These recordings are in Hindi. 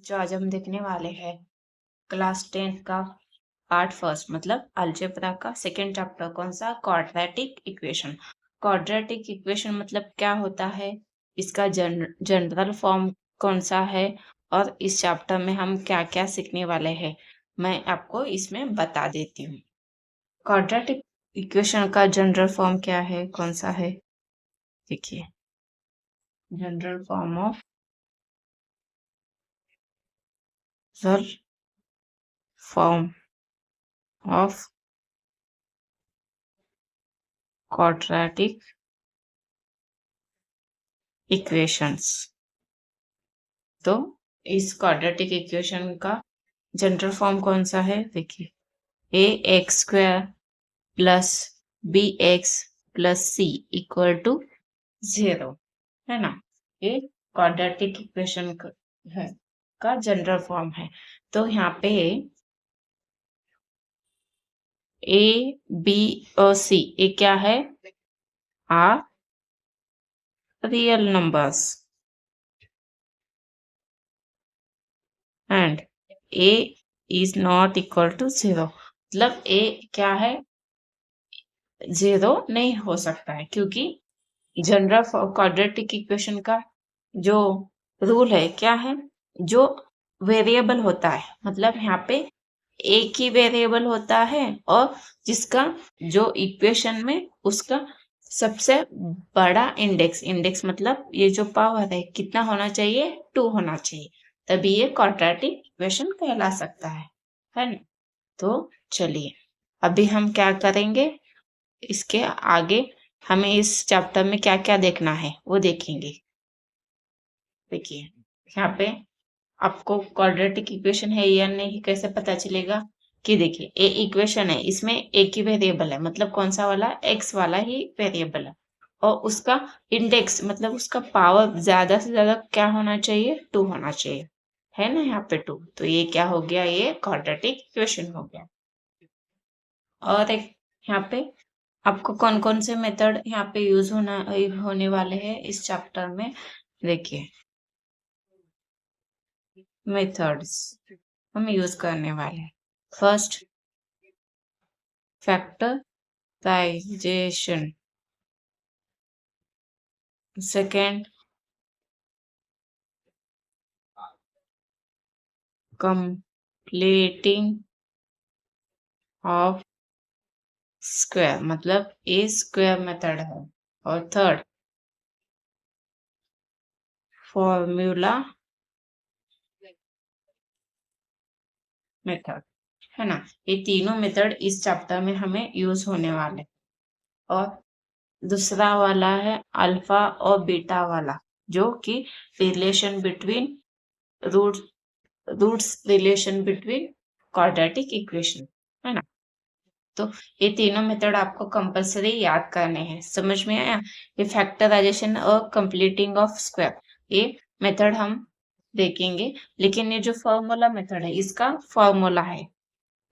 जो आज हम देखने वाले हैं क्लास 10th का पार्ट फर्स्ट मतलब अलजेब्रा का सेकेंड चैप्टर। कौन सा? Quadratic equation. क्वाड्रेटिक इक्वेशन मतलब क्या होता है, इसका जनरल फॉर्म कौन सा है और इस चैप्टर में हम क्या क्या सीखने वाले हैं मैं आपको इसमें बता देती हूँ। क्वाड्रेटिक इक्वेशन का जनरल फॉर्म क्या है, कौन सा है? देखिए, general form of quadratic equations. तो इस क्वाड्रेटिक इक्वेशन का जनरल फॉर्म कौन सा है? देखिए, A X square plus B X plus C equal to 0 है ना। ये क्वाड्रेटिक इक्वेशन का जनरल फॉर्म है। तो यहाँ पे ए बी और सी ये क्या है? R real numbers and a is not equal to 0। मतलब a क्या है? 0 नहीं हो सकता है, क्योंकि जनरल क्वाड्रेटिक इक्वेशन का जो रूल है क्या है, जो वेरिएबल होता है मतलब यहाँ पे एक ही वेरिएबल होता है और जिसका जो इक्वेशन में उसका सबसे बड़ा इंडेक्स मतलब ये जो पावर है कितना होना चाहिए? 2 होना चाहिए, तभी ये क्वाड्रेटिक इक्वेशन कहला सकता है ना। तो चलिए अभी हम क्या करेंगे, इसके आगे हमें इस चैप्टर में क्या क्या देखना है वो देखेंगे। देखिए, यहाँ पे आपको क्वाड्रेटिक इक्वेशन है या नहीं कैसे पता चलेगा? कि देखिए, ए इक्वेशन है, इसमें एक ही वेरिएबल है, मतलब कौन सा वाला? एक्स वाला ही वेरिएबल है, और उसका इंडेक्स मतलब उसका पावर ज्यादा से ज्यादा क्या होना चाहिए? 2 होना चाहिए, है ना यहाँ पे 2। तो ये क्या हो गया? ये क्वाड्रेटिक इक्वेशन हो गया। और एक यहाँ पे आपको कौन कौन से मेथड यहाँ पे यूज होने वाले हैं इस चैप्टर में? देखिए, मेथड्स हम यूज करने वाले हैं। First, factorization. Second, completing of square मतलब ए स्क्वायर मेथड है। और थर्ड, फॉर्मूला मेथड, है ना। ये तीनों मेथड इस चैप्टर में हमें यूज होने वाले। और दूसरा वाला है अल्फा और बीटा वाला, जो कि relation between roots relation between quadratic equation, है ना। तो ये तीनों मेथड आपको कंपलसरी याद करने हैं। समझ में आया? ये फैक्टराइजेशन और कंप्लीटिंग ऑफ स्क्वायर ये मेथड हम देखेंगे, लेकिन ये जो फॉर्मूला मेथड है इसका फॉर्मूला है,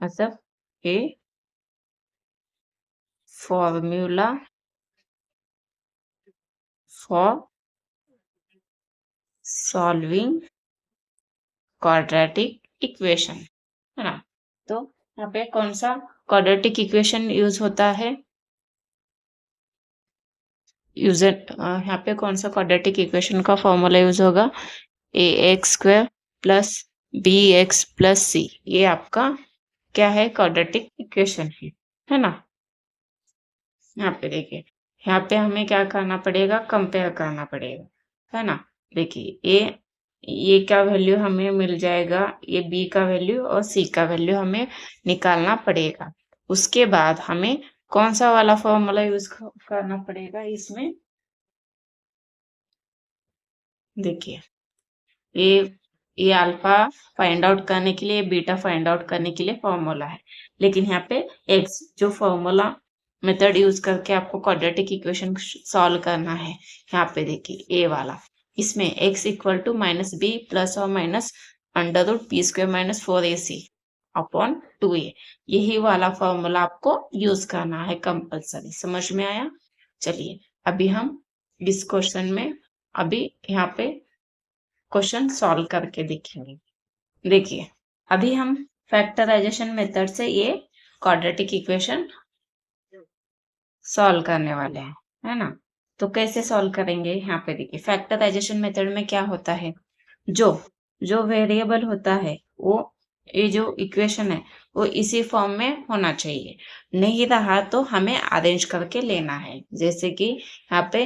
मतलब ये formula for solving quadratic equation, है ना। तो यहाँ पे कौन सा क्वाड्रेटिक इक्वेशन यूज होता है? यहाँ पे कौन सा क्वाड्रेटिक इक्वेशन का फॉर्मूला यूज होगा? A X square plus B X plus C, ये आपका क्या है? क्वाड्रेटिक इक्वेशन है ना। यहाँ पे देखिए, यहाँ पे हमें क्या करना पड़ेगा? कंपेयर करना पड़ेगा, है ना। देखिए, ये क्या वैल्यू हमें मिल जाएगा? ये बी का वैल्यू और सी का वैल्यू हमें निकालना पड़ेगा। उसके बाद हमें कौन सा वाला फॉर्मूला यूज करना पड़ेगा इसमें? देखिए, ये अल्फा फाइंड आउट करने के लिए, बीटा फाइंड आउट करने के लिए फॉर्मूला है, लेकिन यहाँ पे एक्स जो फॉर्मूला मेथड यूज करके आपको क्वाड्रेटिक इक्वेशन सॉल्व करना है, यहाँ पे देखिए ए वाला, इसमें x equal to minus B plus और minus under root B square minus 4ac upon 2a, यही वाला फॉर्मूला आपको यूज करना है कंपल्सरी। समझ में आया? चलिए अभी हम इस क्वेश्चन में अभी यहाँ पे क्वेश्चन सॉल्व करके देखेंगे। देखिए अभी हम फैक्टराइजेशन मेथड से ये क्वाड्रेटिक इक्वेशन सॉल्व करने वाले हैं, है ना। तो कैसे सॉल्व करेंगे, यहाँ पे देखिए फैक्टराइजेशन मेथड में क्या होता है, जो जो वेरिएबल होता है वो, ये जो इक्वेशन है वो इसी फॉर्म में होना चाहिए, नहीं रहा तो हमें अरेंज करके लेना है। जैसे कि यहाँ पे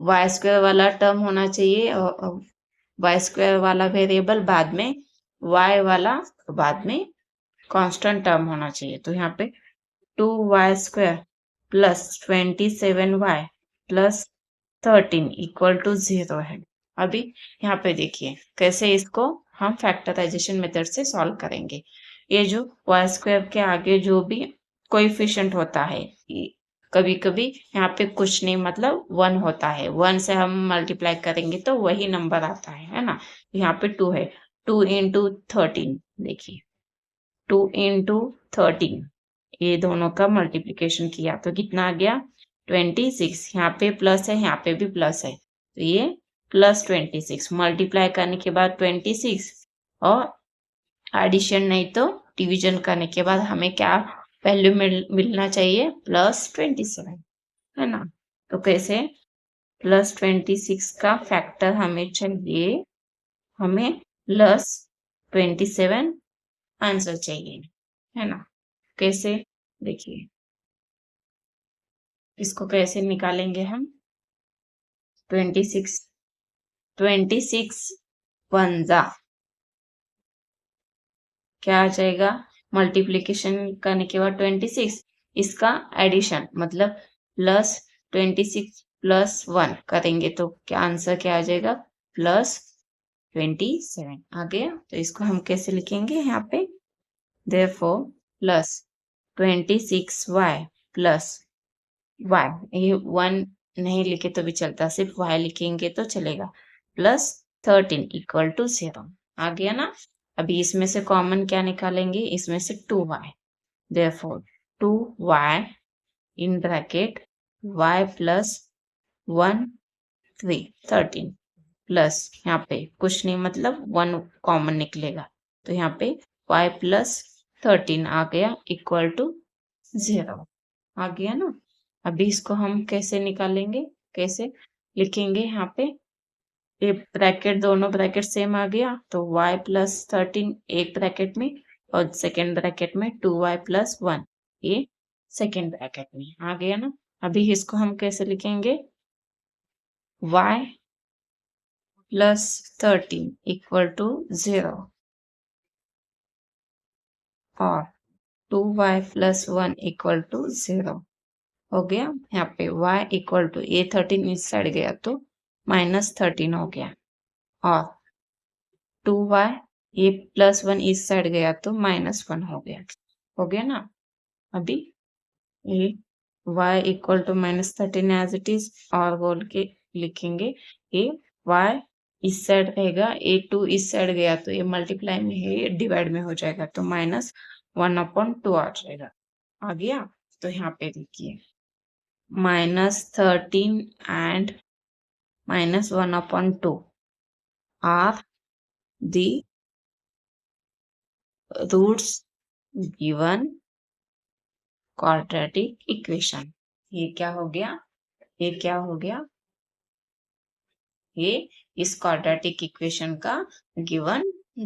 वाई स्क्वायर वाला टर्म होना चाहिए और वाई स्क्वायर वाला वेरिएबल बाद में, वाई वाला बाद में कांस्टेंट टर्म होना चाहिए। तो यहाँ पे 2y² plus 27y plus 13 equal to 0 है। अभी यहाँ पे देखिए कैसे इसको हम फैक्टराइजेशन मेथड से सॉल्व करेंगे। ये जो y² के आगे जो भी कोएफिशिएंट होता है, कभी कभी यहाँ पे कुछ नहीं मतलब 1 होता है, 1 से हम मल्टीप्लाई करेंगे तो वही नंबर आता है ना। यहाँ पे 2 है, 2 इंटू 13, देखिए 2 इंटू 13, ये दोनों का मल्टीप्लीकेशन किया तो कितना आ गया 26। यहाँ पे प्लस है, यहाँ पे भी प्लस है, तो ये प्लस 26 मल्टीप्लाई करने के बाद 26, और एडिशन नहीं तो डिवीजन करने के बाद हमें क्या वैल्यू मिलना चाहिए, प्लस 27, है ना। तो कैसे प्लस 26 का फैक्टर हमें चाहिए, हमें प्लस 27 आंसर चाहिए, है ना। कैसे, देखिए इसको कैसे निकालेंगे हम, 26, 26 पंजा क्या आ जाएगा, मल्टीप्लीकेशन करने के बाद 26, इसका एडिशन मतलब प्लस 26 प्लस 1 करेंगे तो क्या आंसर क्या आ जाएगा, प्लस 27 आ गया। तो इसको हम कैसे लिखेंगे यहाँ पे, therefore plus 26y plus y, ये 1 नहीं लिखे तो भी चलता, सिर्फ y लिखेंगे तो चलेगा, प्लस 13 इक्वल टू 0 आ गया ना। अभी इसमें से कॉमन क्या निकालेंगे, इसमें से 2y, therefore 2y in bracket y plus 1 3 13 plus यहाँ पे कुछ नहीं मतलब 1 कॉमन निकलेगा, तो यहाँ पे y प्लस 13 आ गया इक्वल टू 0 आ गया ना। अभी इसको हम कैसे निकालेंगे, कैसे लिखेंगे, यहाँ पे ये ब्रैकेट दोनों ब्रैकेट सेम आ गया, तो y प्लस 13 एक ब्रैकेट में और सेकेंड ब्रैकेट में 2y प्लस 1, ये सेकेंड ब्रैकेट में आ गया ना। अभी इसको हम कैसे लिखेंगे, y प्लस 13 इक्वल टू 0 और 2y प्लस 1 इक्वल टू 0 हो गया। यहाँ पे y इक्वल टू, ये 13 इस साइड गया तो -13 हो गया, और 2y ये प्लस 1 इस साइड गया तो -1 हो गया ना। अभी ये y equal to -13 as it is, और बोल के लिखेंगे ये y इस साइड रहेगा, ये 2 इस साइड गया तो ये मल्टीप्लाई में है, ये डिवाइड में हो जाएगा तो -1/2 आ जाएगा, आ गया। तो यहाँ पे देखिए -13 and -1/2 are the roots given quadratic equation। ये क्या हो गया, ये क्या हो गया, ये इस क्वाड्रेटिक इक्वेशन का गिवन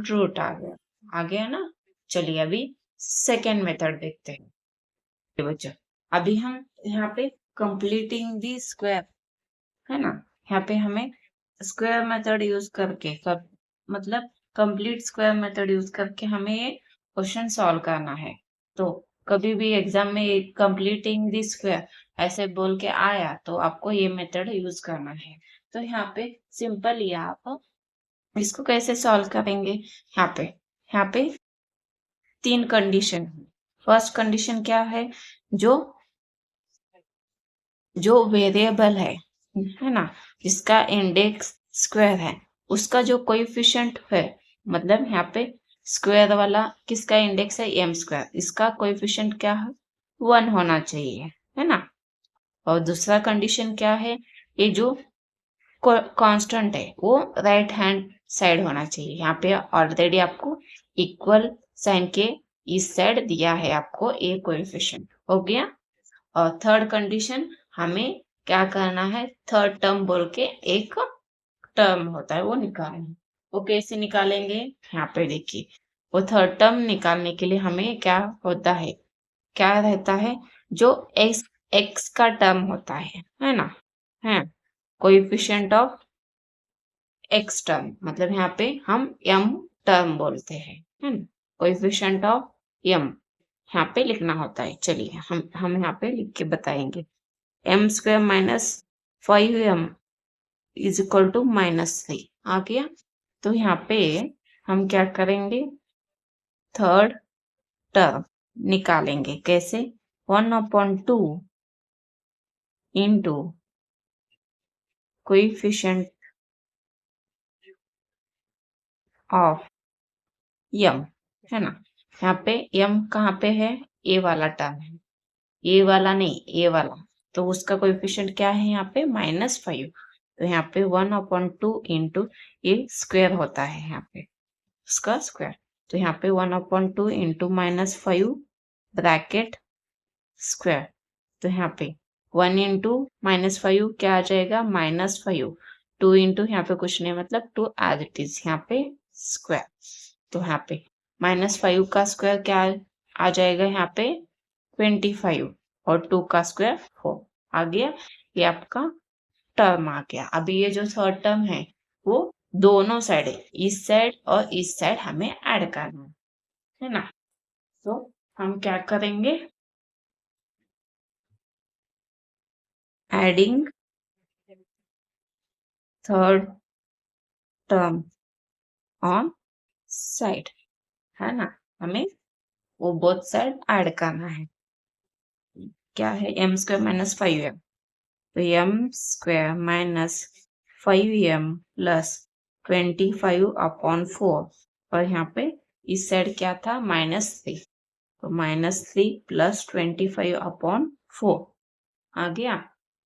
रूट आ गया ना। चलिए अभी सेकेंड मेथड देखते हैं बच्चों। अभी हम यहाँ पे कंप्लीटिंग दी स्क्वायर, है ना, यहाँ पे हमें स्क्वायर मेथड यूज करके मतलब कंप्लीट स्क्वायर मेथड यूज करके हमें ये क्वेश्चन सॉल्व करना है। तो कभी भी एग्जाम में कंप्लीटिंग दी स्क्वायर ऐसे बोल के आया तो आपको ये मेथड यूज करना है। तो यहाँ पे सिंपल ही आप इसको कैसे सॉल्व करेंगे, यहाँ पे 3 कंडीशन। फर्स्ट कंडीशन क्या है, जो जो वेरिएबल है ना, जिसका इंडेक्स स्क्वायर है, उसका जो कोएफिशिएंट है, मतलब यहाँ पे स्क्वायर वाला किसका इंडेक्स है, m², इसका कोएफिशिएंट क्या है, 1 होना चाहिए, है ना। और दूसरा कंडीशन क्या है, ये जो कांस्टेंट है वो राइट हैंड साइड होना चाहिए। यहाँ पे ऑलरेडी आपको इक्वल साइन के इस साइड दिया है आपको ए कोएफिशिएंट, हो गया। और थर्ड कंडीशन हमें क्या करना है, थर्ड टर्म बोल के एक टर्म होता है वो निकालना है। वो कैसे निकालेंगे, यहाँ पे देखिए, वो थर्ड टर्म निकालने के लिए हमें क्या होता है, क्या रहता है, जो एक्स एक्स का टर्म होता है ना, है कोएफिशिएंट ऑफ एक्स टर्म, मतलब यहाँ पे हम एम टर्म बोलते हैं, है ना, कोएफिशिएंट ऑफ एम यहाँ पे लिखना होता है। चलिए हम यहाँ पे लिख के बताएंगे, m square minus 5m is equal to -3 आ गया। तो यहाँ पे हम क्या करेंगे, थर्ड टर्म निकालेंगे, कैसे, 1/2 इंटू कोएफिशिएंट ऑफ एम, है ना। यहाँ पे एम कहाँ पे है, ए वाला टर्म है, ए वाला नहीं, ए वाला, तो उसका कोएफिशिएंट क्या है यहाँ पे -5। तो यहाँ पे 1/2 इंटू ए स्क्वायर होता है यहाँ पे उसका स्क्वायर, तो यहाँ पे 1/2 इंटू -5 ब्रैकेट स्क्वायर, तो यहाँ पे 1 इंटू -5 क्या आ जाएगा, -5, 2 इंटू यहाँ पे कुछ नहीं मतलब 2 एज इट इज यहाँ पे स्क्वायर, तो यहाँ पे -5 का स्क्वायर क्या आ जाएगा यहाँ पे 25 और 2 का स्क्वायर 4 आ गया। ये आपका टर्म आ गया। अभी ये जो थर्ड टर्म है वो दोनों साइड, इस साइड और इस साइड हमें ऐड करना है ना। तो हम क्या करेंगे, adding third term on side, है ना, हमें वो बोथ साइड ऐड करना है। क्या है, एम स्क्वायर -5m, तो एम स्क्वायर -5m प्लस 25/4, और यहाँ पे इस साइड क्या था -3, तो -3 प्लस 25/4 आ गया।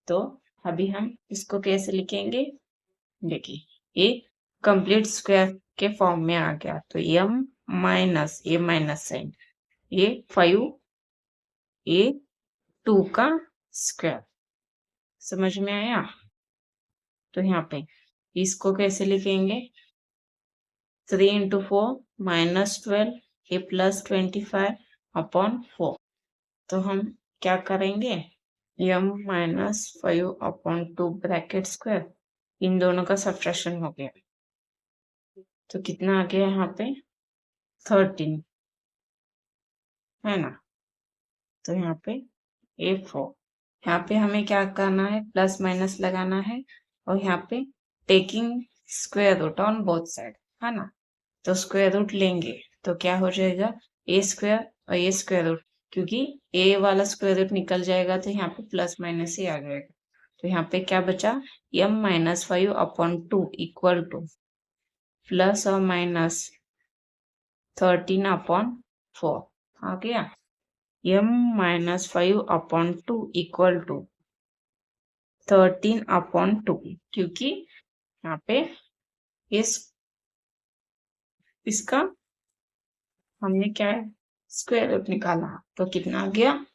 तो अभी हम इसको कैसे लिखेंगे, देखिए ये कंप्लीट स्क्वायर के फॉर्म में आ गया, तो m माइनस ये माइनस साइन, ये 5 ये 2 का स्क्वायर, समझ में आया। तो यहाँ पे इसको कैसे लिखेंगे, 3 इंटू 4 -12 ये प्लस 25/4, तो हम क्या करेंगे, m -5/2 ब्रैकेट स्क्वायर, इन दोनों का सब्ट्रैक्शन हो गया, तो कितना आ गया यहाँ पे 13, है ना। तो यहाँ पे A4, यहाँ पे हमें क्या करना है, प्लस माइनस लगाना है, और यहाँ पे taking square root on both side, है ना, तो स्क्वायर रूट लेंगे तो क्या हो जाएगा, ए स्क्वायर और ए स्क्वायर रूट, क्योंकि ए वाला स्क्वायर रूट निकल जाएगा तो यहाँ पे प्लस माइनस ही आ जाएगा, तो यहाँ पे क्या बचा, m -5/2 इक्वल टू प्लस और माइनस 13/4 आ गया, m -5/2 इक्वल टू 13/2, क्योंकि यहाँ पे इस इसका हमने क्या है, स्क्वायर रूट निकाला, तो कितना आ गया,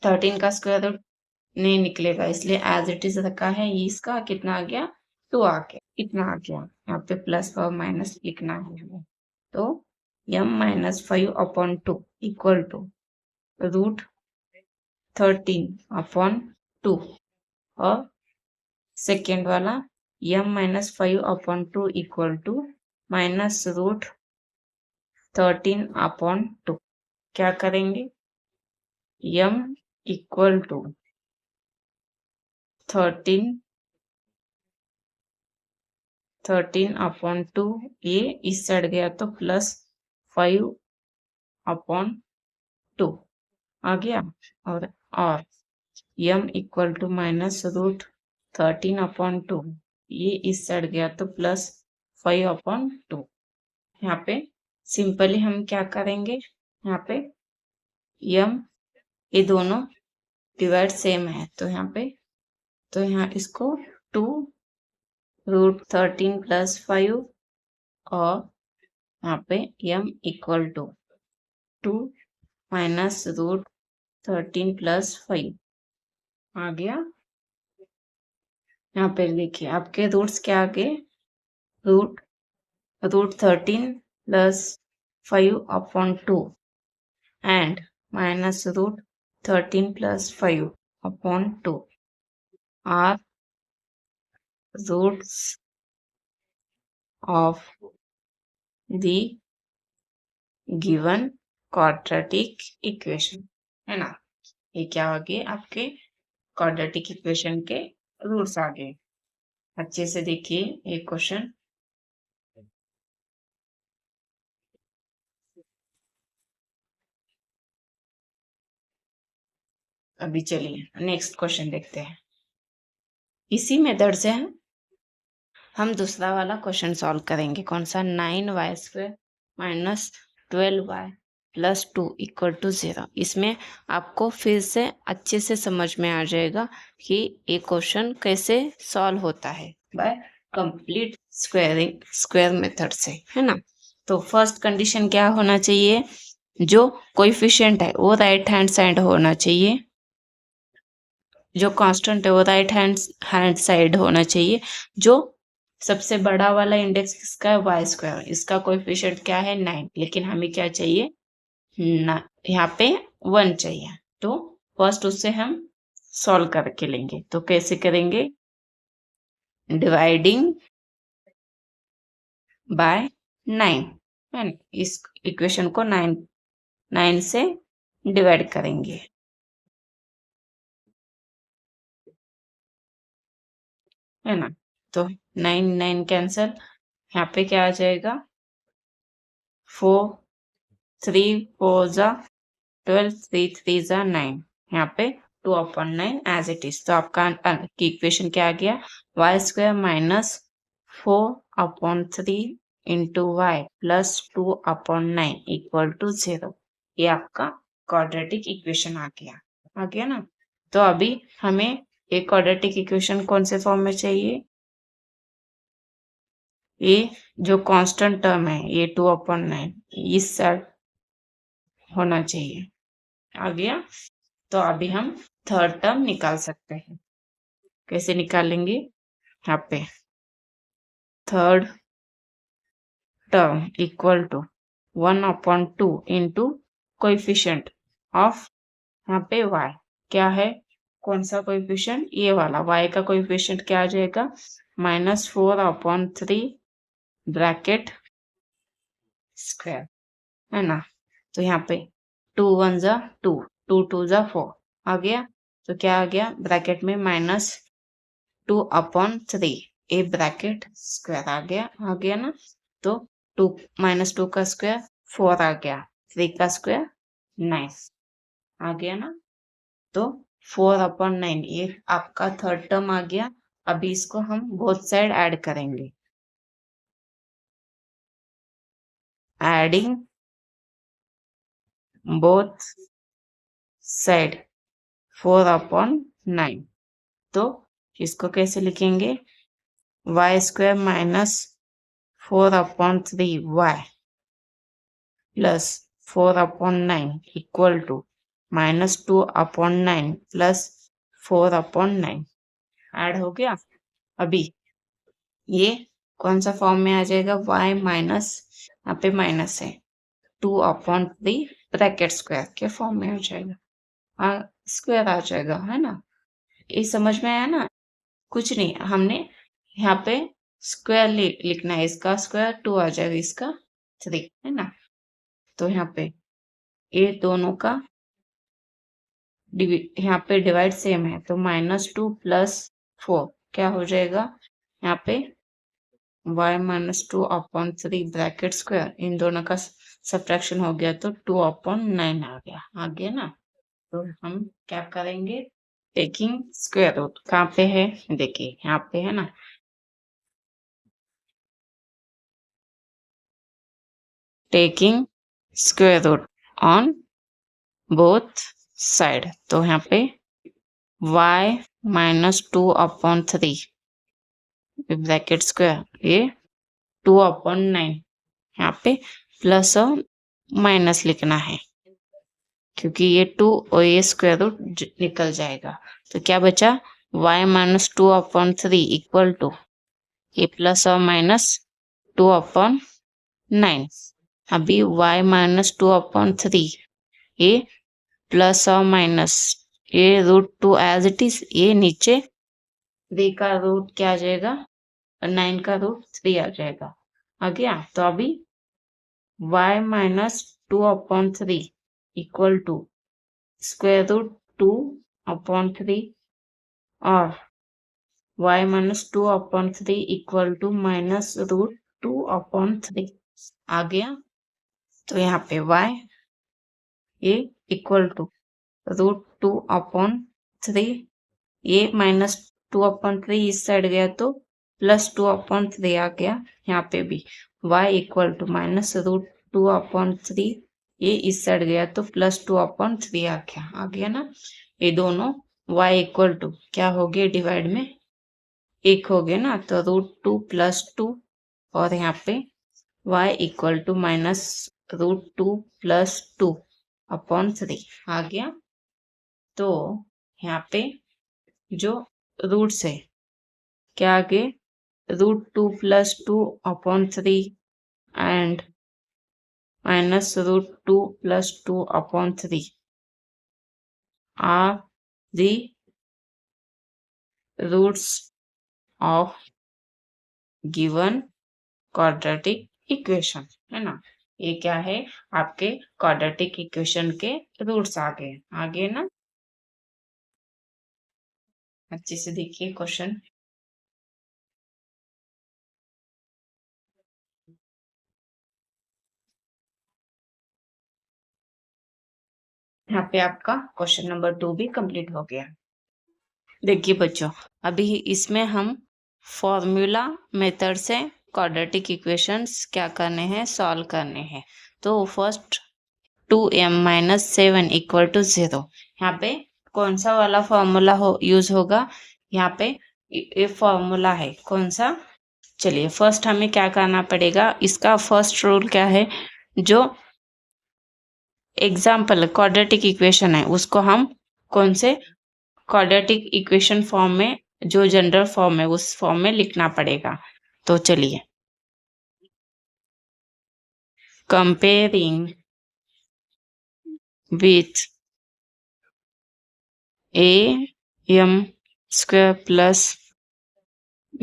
13 का स्क्वायर रूट नहीं निकलेगा, इसलिए एज इट इज रखा है, इसका कितना आ गया, 2 आ गया, इतना आ गया, यहाँ पे प्लस और माइनस लिखना है हमें, तो m -5/2 इक्वल टू √13/2, और सेकेंड वाला m -5/2 इक्वल टू -√13/2, क्या करेंगे, m इक्वल टू 13/2, ये इस साइड गया तो प्लस 5/2 आ गया, और m इक्वल टू -√13/2, ये इस साइड गया तो प्लस 5/2। यहाँ पे सिंपली हम क्या करेंगे, यहाँ पे m ये दोनों डिवाइड सेम है, तो यहाँ पे, तो यहाँ इसको 2 √13 + 5 और यहाँ पे m इक्वल टू 2 माइनस √13 + 5 आ गया। यहाँ पे देखिए आपके रूट्स क्या आ गए, √13 + 5/2 and minus √13 + 5/2 are roots of the given quadratic equation, है ना। ये क्या आ गए आपके क्वाड्रेटिक इक्वेशन के रूट्स आ गए। अच्छे से देखिए ये क्वेश्चन। अभी चलिए नेक्स्ट क्वेश्चन देखते हैं। इसी मेथड से हम दूसरा वाला क्वेश्चन सॉल्व करेंगे। कौन सा, 9y² - 12y + 2 = 0। इसमें आपको फिर से अच्छे से समझ में आ जाएगा कि ये क्वेश्चन कैसे सॉल्व होता है बाय कंप्लीट स्क्वायर मेथड से, है ना। तो फर्स्ट कंडीशन क्या होना चाहिए, जो कोएफिशिएंट है वो राइट हैंड साइड होना चाहिए, जो कांस्टेंट है वो राइट हैंड साइड होना चाहिए। जो सबसे बड़ा वाला इंडेक्स किसका है, y², इसका कोएफिशिएंट क्या है 9, लेकिन हमें क्या चाहिए ना, यहाँ पे 1 चाहिए। तो फर्स्ट उससे हम सॉल्व करके लेंगे। तो कैसे करेंगे, डिवाइडिंग बाय 9, है ना। इस इक्वेशन को 9 से डिवाइड करेंगे, है ना। तो 9 कैंसल, यहाँ पे क्या आ जाएगा, 4 3 4 ज़ा 12, 3 3 ज़ा 9, यहाँ पे 2/9 एज इट इज। तो आपका इक्वेशन क्या आ गया, y² - 4/3 × y + 2/9 = 0। ये आपका क्वाड्रेटिक इक्वेशन आ गया ना। तो अभी हमें एक क्वाड्रेटिक इक्वेशन कौन से फॉर्म में चाहिए, ये जो कांस्टेंट टर्म है ये 2/9 इस साइड होना चाहिए, आ गया। तो अभी हम थर्ड टर्म निकाल सकते हैं। कैसे निकालेंगे, यहाँ पे third term equal to 1/2 into coefficient of, यहाँ पे y क्या है, कौन सा कोएफिशिएंट, ये वाला y का कोएफिशिएंट क्या आ जाएगा, -4/3 ब्रैकेट स्क्वायर, है ना। तो यहाँ पे 2 1 ज़ा 2, 2 2 ज़ा 4 आ गया। तो क्या आ गया, ब्रैकेट में -2/3 ए ब्रैकेट स्क्वायर आ गया ना। तो 2 -2 का स्क्वायर 4 आ गया, 3 का स्क्वायर 9 आ गया ना। तो 4/9 ये आपका थर्ड टर्म आ गया। अभी इसको हम बोथ साइड ऐड करेंगे, एडिंग बोथ साइड 4/9। तो इसको कैसे लिखेंगे, y² - 4/3y + 4/9 = -2/9 + 4/9 ऐड हो गया। अभी ये कौन सा फॉर्म में आ जाएगा, y माइनस, यहाँ पे माइनस है, 2/3 ब्रैकेट स्क्वायर के फॉर्म में आ जाएगा, स्क्वायर आ जाएगा, है ना। ये समझ में आया ना। कुछ नहीं, हमने यहाँ पे स्क्वायर लिखना है, इसका स्क्वायर 2 आ जाएगा, इसका 3, है ना। तो यहाँ पे ये दोनों का यहाँ पे डिवाइड सेम है, तो -2 + 4 क्या हो जाएगा, यहाँ पे y - 2/3 ब्रैकेट स्क्वायर, इन दोनों का सब्ट्रैक्शन हो गया तो 2/9 आ गया ना। तो हम क्या करेंगे, टेकिंग स्क्वायर रूट, कहाँ पे है देखिए, यहाँ पे है ना, taking square root on both side. तो यहाँ पे y - 2/3 ब्रैकेट स्क्वायर ये 2/9 यहाँ पे प्लस और माइनस लिखना है क्योंकि ये 2 और ये स्क्वायर रूट निकल जाएगा। तो क्या बचा y-2/3 इक्वल टू ये प्लस और माइनस 2/9। अभी y-2/3 ये प्लस और माइनस ये √2 एज इट इज, ये नीचे 3 का रूट क्या आ जाएगा और 9 का √3 आ जाएगा। आ गया। तो अभी y-2/3 इक्वल टू √2/3 और y-2/3 इक्वल टू -√2/3 आ गया। तो यहाँ पे y ये इक्वल टू √2/3 ये -2/3 इस साइड गया तो +2/3 आ गया। यहाँ पे भी y इक्वल टू -√2/3 ये इस साइड गया तो +2/3 आ गया ना। ये दोनों y इक्वल टू क्या हो गया डिवाइड में 1 हो गया ना, तो √2 + 2 और यहाँ पे y इक्वल टू -√2 + 2/3 आ गया। तो यहाँ पे जो रूट्स है क्या आगे √2 + 2/3 and -√2 + 2/3 are the roots of given quadratic equation, है ना। ये क्या है आपके क्वाड्रेटिक इक्वेशन के रूट्स आ गए ना। अच्छे से देखिए क्वेश्चन। यहाँ पे आपका क्वेश्चन नंबर 2 भी कंप्लीट हो गया। देखिए बच्चों, अभी इसमें हम फॉर्मूला मेथड से क्वाड्रेटिक इक्वेशंस क्या करने हैं, सॉल्व करने हैं। तो फर्स्ट 2m-7 इक्वल टू 0, यहाँ पे कौन सा वाला फॉर्मूला यूज होगा। यहाँ पे ये फॉर्मूला है कौन सा। चलिए फर्स्ट हमें क्या करना पड़ेगा, इसका फर्स्ट रूल क्या है, जो एग्जाम्पल क्वाड्रेटिक इक्वेशन है उसको हम कौन से क्वाड्रेटिक इक्वेशन फॉर्म में, जो जनरल फॉर्म है उस फॉर्म में लिखना पड़ेगा। तो चलिए comparing with am² plus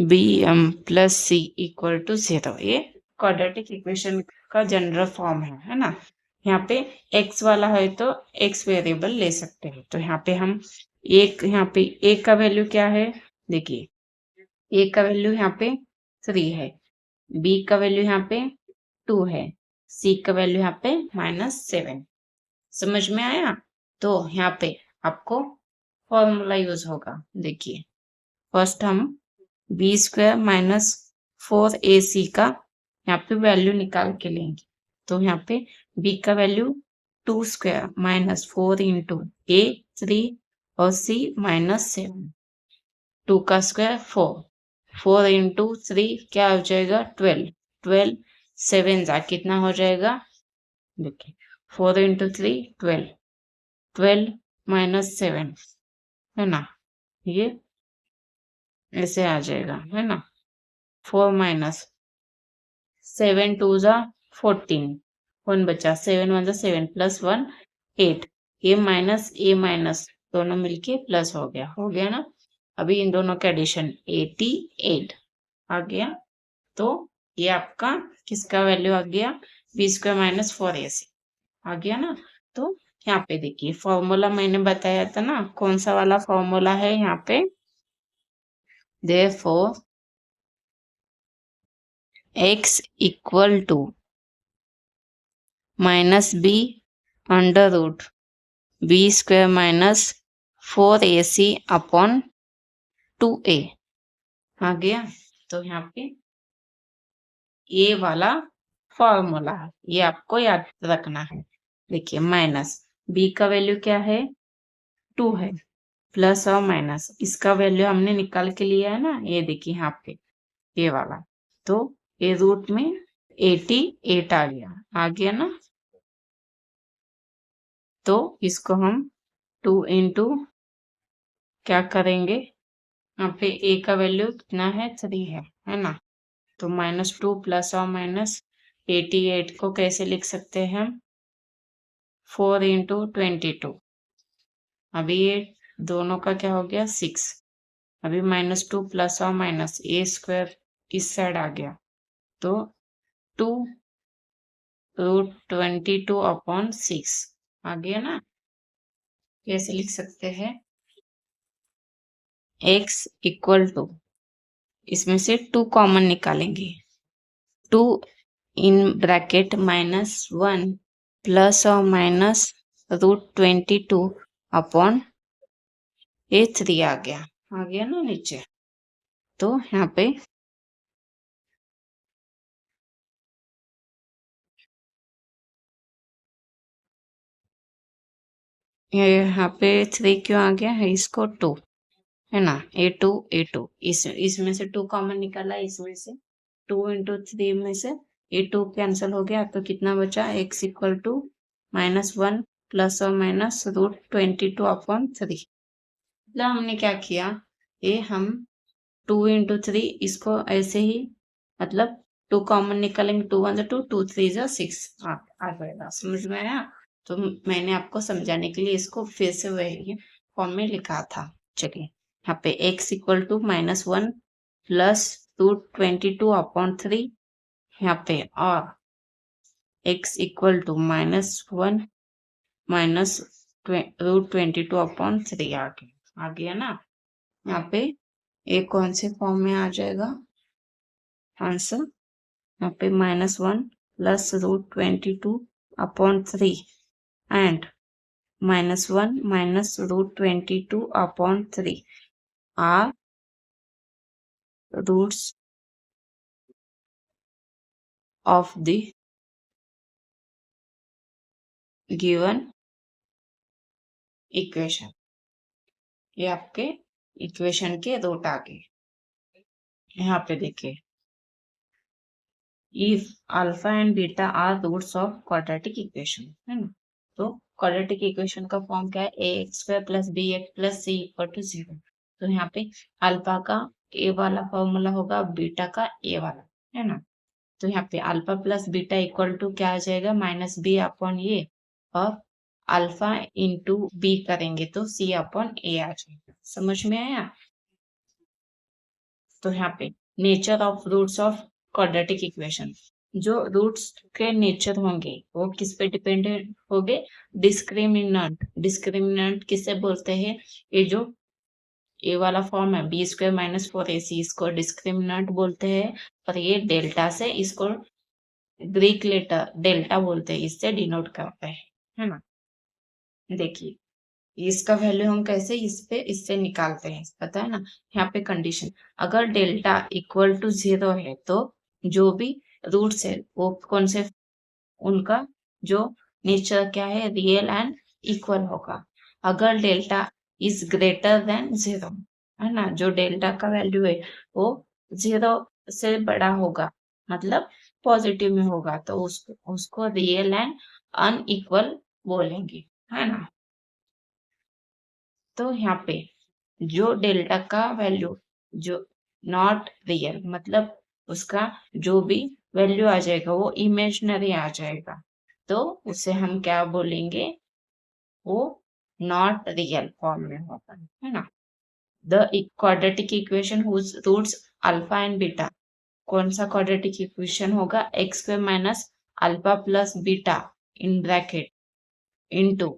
bm plus c equal to 0, ये क्वाड्रेटिक इक्वेशन का जनरल फॉर्म है ना। यहाँ पे x वाला है तो x वेरिएबल ले सकते हैं। तो यहाँ पे हम यहाँ पे a का वैल्यू क्या है, देखिए a का वैल्यू यहाँ पे 3 है, b का वैल्यू यहाँ पे 2 है, c का वैल्यू यहाँ पे -7। समझ में आया। तो यहाँ पे आपको फॉर्मूला यूज होगा। देखिए फर्स्ट हम b² - 4ac का यहाँ पे वैल्यू निकाल के लेंगे। तो यहाँ पे b का वैल्यू 2² - 4 × a 3 और c -7, 2 का स्क्वायर 4 × 3 क्या हो जाएगा 12 7 जा कितना हो जाएगा, देखिए 4 × 3 12 -7 है ना, ये ऐसे आ जाएगा है ना। 4 -7 2 जा 14, 1 बचा, 7 1 जा 7 +1 8, ये माइनस दोनों मिलके प्लस हो गया ना। अभी इन दोनों का एडिशन 88 आ गया। तो ये आपका किसका वैल्यू आ गया, b² - 4ac आ गया ना। तो यहाँ पे देखिए फॉर्मूला मैंने बताया था ना, कौन सा वाला फॉर्मूला है यहाँ पे, therefore x equal to -b √ b² - 4ac upon 2a आ गया। तो यहाँ पे ये वाला फॉर्मूला है, ये आपको याद रखना है। देखिए माइनस b का वैल्यू क्या है 2 है, प्लस और माइनस इसका वैल्यू हमने निकाल के लिया है ना, ये देखिए यहाँ पे ये वाला। तो ये रूट में 88 आ गया ना। तो इसको हम 2 इंटू क्या करेंगे, यहाँ पे a का वैल्यू कितना है 3 है ना। तो -2 प्लस और माइनस 88 को कैसे लिख सकते हैं हम, 4 इंटू 22। अभी ये दोनों का क्या हो गया 6। अभी -2 प्लस और माइनस a स्क्वायर इस साइड आ गया। तो 2√22/6 आ गया ना। कैसे लिख सकते हैं, x इक्वल टू, इसमें से 2 कॉमन निकालेंगे, 2 इन ब्रैकेट -1 प्लस और माइनस √22/3 आ गया ना नीचे। तो यहाँ पे यहाँ पे 3 क्यों आ गया है, इसको 2 है ना, a2 इसमें से 2 कॉमन निकाला, इसमें से 2 इंटू 3 में से a2 कैंसिल हो गया। तो कितना बचा, x इक्वल टू -1 प्लस और माइनस √22/3। मतलब हमने क्या किया, ये हम 2 इंटू 3 इसको ऐसे ही, मतलब 2 कॉमन निकालेंगे, 2 1 2, 2 3 6 आ जाएगा। समझ में आया। तो मैंने आपको समझाने के लिए इसको फिर से वही फॉर्म में लिखा था। चलिए यहाँ पे x इक्वल टू -1 प्लस √22/3 यहाँ पे, और x इक्वल टू -1 माइनस √22/3 आ गया ना। यहाँ पे एक कौन से फॉर्म में आ जाएगा आंसर, यहाँ पे -1 plus √22/3 and -1 minus √22/3 are roots of the given equation. ये आपके इक्वेशन के रूट आ गए। यहाँ पे देखिए, if alpha and beta are roots of quadratic equation, है ना। तो quadratic equation का फॉर्म क्या है, ax² + bx + c = 0। तो यहाँ पे अल्फा का a वाला फॉर्मूला होगा, बीटा का a वाला, है ना। तो यहाँ पे alpha plus beta equal to क्या आ जाएगा, -b/a, और अल्फा इंटू b करेंगे तो c/a आ जाएगा। समझ में आया। तो यहाँ पे nature of roots of quadratic equation, जो रूट्स के नेचर होंगे वो किस पे डिपेंडेंट होंगे, डिस्क्रिमिनेंट। डिस्क्रिमिनेंट किसे बोलते हैं, ये जो ए वाला फॉर्म है b² - 4ac, इसको डिस्क्रिमिनेंट बोलते हैं। और ये डेल्टा से, इसको ग्रीक लेटर डेल्टा बोलते हैं, इससे डिनोट करते हैं, है ना। देखिए इसका वैल्यू हम कैसे इससे निकालते हैं, पता है ना। यहाँ पे कंडीशन, अगर डेल्टा इक्वल टू 0 है तो जो भी रूट्स है वो कौन से, उनका जो नेचर क्या है, रियल एंड इक्वल होगा। अगर डेल्टा इज ग्रेटर देन 0, है ना, जो डेल्टा का वैल्यू है वो 0 से बड़ा होगा, मतलब पॉजिटिव में होगा, तो उसको रियल एंड अनइक्वल बोलेंगे, है ना। तो यहाँ पे जो डेल्टा का वैल्यू जो नॉट रियल, मतलब उसका जो भी वैल्यू आ जाएगा वो इमेजिनरी आ जाएगा, तो उसे हम क्या बोलेंगे, वो नॉट रियल फॉर्म में होगा, है ना। The quadratic equation whose roots alpha and beta, कौन सा क्वाड्रेटिक इक्वेशन होगा, x² - alpha plus beta in bracket into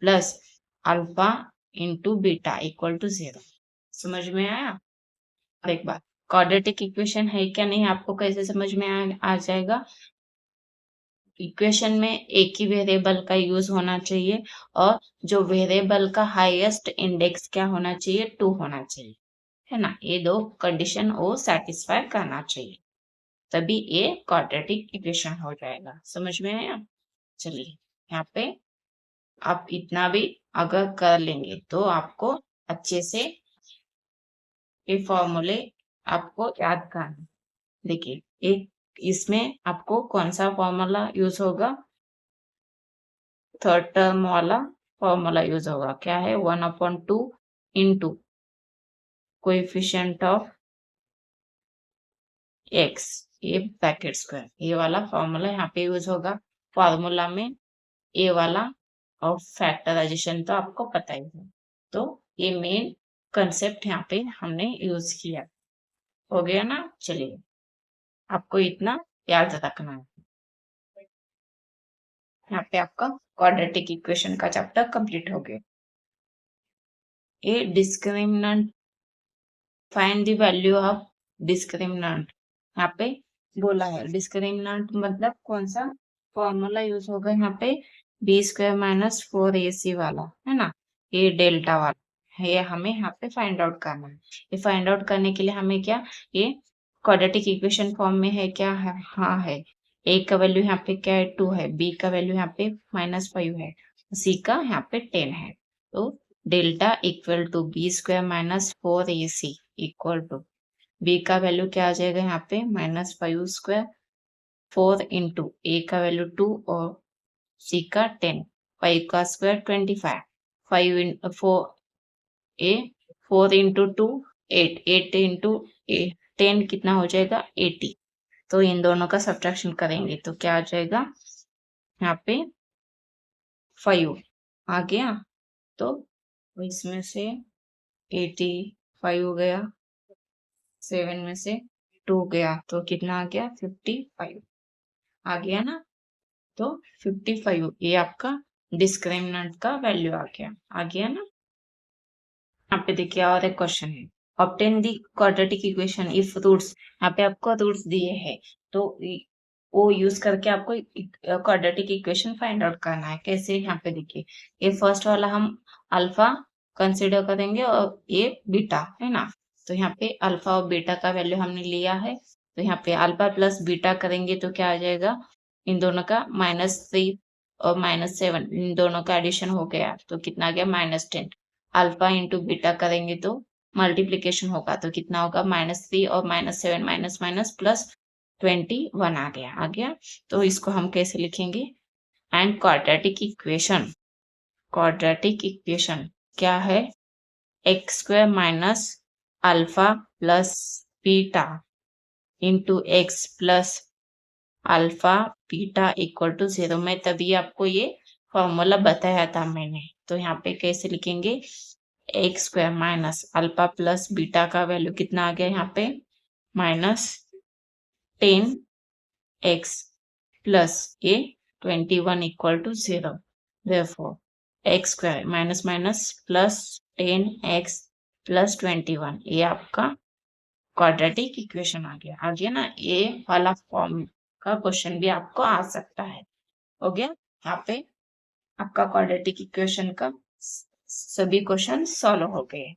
plus alpha into beta equal to 0। समझ में आया। और एक बात, क्वाड्रेटिक इक्वेशन है क्या नहीं, आपको कैसे समझ में आ जाएगा, इक्वेशन में एक ही वेरिएबल का यूज होना चाहिए, और जो वेरिएबल का हाईएस्ट इंडेक्स क्या होना चाहिए, 2 होना चाहिए, है ना। ये दो कंडीशन वो सेटिस्फाई करना चाहिए, तभी ये क्वाड्रेटिक इक्वेशन हो जाएगा। समझ में आया। चलिए यहाँ पे आप इतना भी अगर कर लेंगे तो आपको अच्छे से ये फॉर्मूले आपको याद करना। देखिए एक इसमें आपको कौन सा फॉर्मूला यूज होगा, थर्ड टर्म वाला फॉर्मूला यूज होगा। क्या है, 1/2 इंटू कोएफिशिएंट ऑफ एक्स, ये ब्रैकेट स्क्वायर, ये वाला फॉर्मूला यहाँ पे यूज होगा। फॉर्मूला में ये वाला और फैक्टराइजेशन तो आपको पता ही है, तो ये मेन कंसेप्ट यहाँ पे हमने यूज किया। हो गया ना, चलिए आपको इतना याद रखना है। यहाँ पे आपका क्वाड्रेटिक इक्वेशन का चैप्टर कंप्लीट हो गया। ये discriminant, find the value of discriminant, यहाँ पे बोला है डिस्क्रिमिनेंट मतलब कौन सा फॉर्मूला यूज होगा यहाँ पे, b² - 4ac वाला है ना, ये डेल्टा वाला, ये हमें यहाँ पे फाइंड आउट करना है। ये फाइंड आउट करने के लिए हमें क्या, ये क्वाड्रेटिक इक्वेशन फॉर्म में है क्या है, हाँ है। a का वैल्यू यहाँ पे क्या है, 2 है, b का वैल्यू यहाँ पे -5 है, c का यहाँ पे 10 है। तो delta equal to b² - 4ac equal to b का वैल्यू क्या आ जाएगा यहाँ पे -5², 4 इंटू a का वैल्यू 2 और c का 10, 5 का स्क्वायर 25, 4 इंटू 2 8, 8 इंटू 10 कितना हो जाएगा 80। तो इन दोनों का सब्ट्रैक्शन करेंगे तो क्या आ जाएगा यहाँ पे 5 आ गया, तो इसमें से 85 हो गया, 7 में से 2 गया तो कितना आ गया 55 आ गया ना। तो 55 ये आपका डिस्क्रिमिनेंट का वैल्यू आ गया ना। यहाँ पे देखिए और एक क्वेश्चन है, obtain the quadratic equation if roots, यहाँ पे आपको रूट्स दिए हैं तो वो यूज करके आपको क्वाड्रेटिक इक्वेशन फाइंड आउट करना है। कैसे, यहाँ पे देखिए ये फर्स्ट वाला हम अल्फा कंसिडर करेंगे और ये बीटा है ना, तो यहाँ पे अल्फा और बीटा का वैल्यू हमने लिया है, तो यहाँ पे अल्फा प्लस बीटा करेंगे तो क्या आ जाएगा, इन दोनों का -3 और -7 इन दोनों का एडिशन हो गया तो कितना आ गया -10। अल्फा इंटू बीटा करेंगे तो मल्टीप्लीकेशन होगा तो कितना होगा -3 और -7 माइनस माइनस प्लस 21 आ गया। तो इसको हम कैसे लिखेंगे, एंड क्वाड्रेटिक इक्वेशन क्या है, x² minus alpha plus beta into x plus alpha beta equal to 0। मैं तभी आपको ये फॉर्मूला बताया था मैंने, तो यहाँ पे कैसे लिखेंगे, x² minus alpha plus beta का वैल्यू कितना आ गया यहाँ पे -10x प्लस ये 21 equal to 0, therefore x² minus minus plus 10x plus 21, ये आपका क्वाड्रेटिक इक्वेशन आ गया ना। ये वाला फॉर्म का क्वेश्चन भी आपको आ सकता है। हो गया, यहाँ पे आपका क्वाड्रेटिक इक्वेशन का सभी क्वेश्चन सॉल्व हो गए।